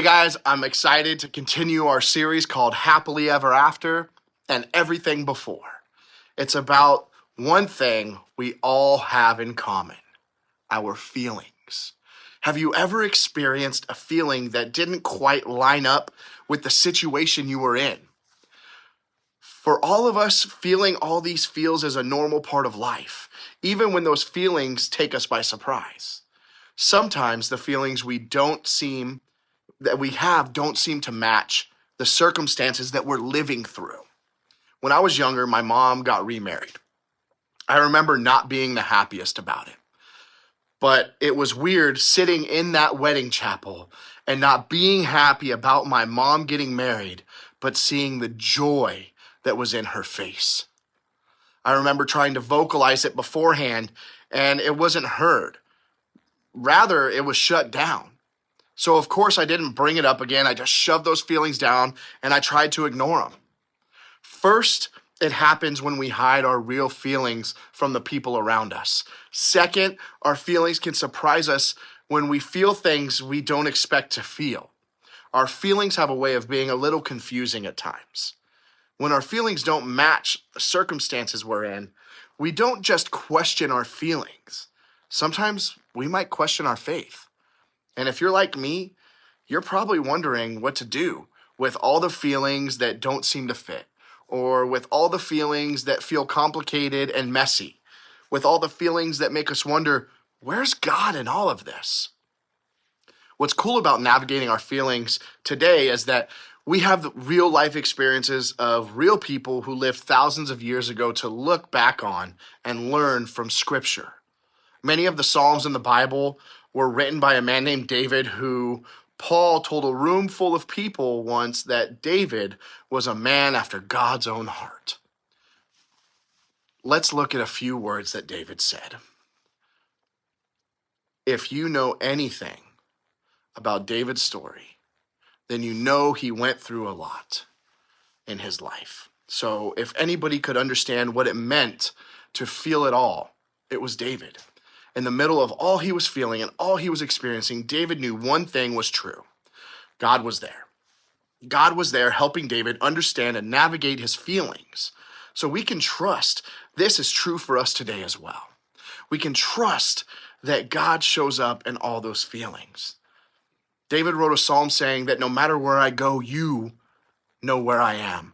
Hey guys, I'm excited to continue our series called Happily Ever After and Everything Before. It's about one thing we all have in common: our feelings. Have you ever experienced a feeling that didn't quite line up with the situation you were in? For all of us, feeling all these feels is a normal part of life, even when those feelings take us by surprise. Sometimes the feelings we have don't seem to match the circumstances that we're living through. When I was younger, my mom got remarried. I remember not being the happiest about it. But it was weird sitting in that wedding chapel and not being happy about my mom getting married, but seeing the joy that was in her face. I remember trying to vocalize it beforehand, and it wasn't heard. Rather, it was shut down. So of course I didn't bring it up again. I just shoved those feelings down and I tried to ignore them. First, it happens when we hide our real feelings from the people around us. Second, our feelings can surprise us when we feel things we don't expect to feel. Our feelings have a way of being a little confusing at times. When our feelings don't match the circumstances we're in, we don't just question our feelings. Sometimes we might question our faith. And if you're like me, you're probably wondering what to do with all the feelings that don't seem to fit, or with all the feelings that feel complicated and messy, with all the feelings that make us wonder, where's God in all of this? What's cool about navigating our feelings today is that we have the real life experiences of real people who lived thousands of years ago to look back on and learn from Scripture. Many of the Psalms in the Bible were written by a man named David, who Paul told a room full of people once that David was a man after God's own heart. Let's look at a few words that David said. If you know anything about David's story, then you know he went through a lot in his life. So if anybody could understand what it meant to feel it all, it was David. In the middle of all he was feeling and all he was experiencing, David knew one thing was true: God was there. God was there helping David understand and navigate his feelings. So we can trust this is true for us today as well. We can trust that God shows up in all those feelings. David wrote a psalm saying that no matter where I go, you know where I am.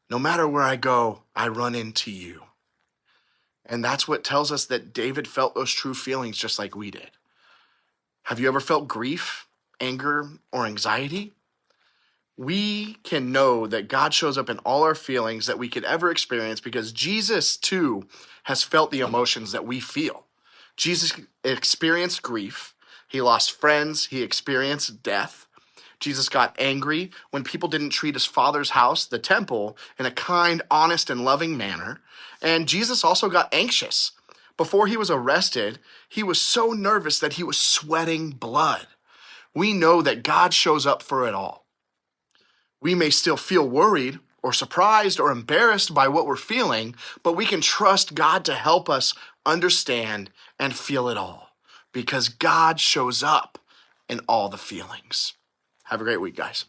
No matter where I go, I run into you. And that's what tells us that David felt those true feelings just like we did. Have you ever felt grief, anger, or anxiety? We can know that God shows up in all our feelings that we could ever experience because Jesus, too, has felt the emotions that we feel. Jesus experienced grief. He lost friends. He experienced death. Jesus got angry when people didn't treat his Father's house, the temple, in a kind, honest, and loving manner. And Jesus also got anxious. Before he was arrested, he was so nervous that he was sweating blood. We know that God shows up for it all. We may still feel worried or surprised or embarrassed by what we're feeling, but we can trust God to help us understand and feel it all because God shows up in all the feelings. Have a great week, guys.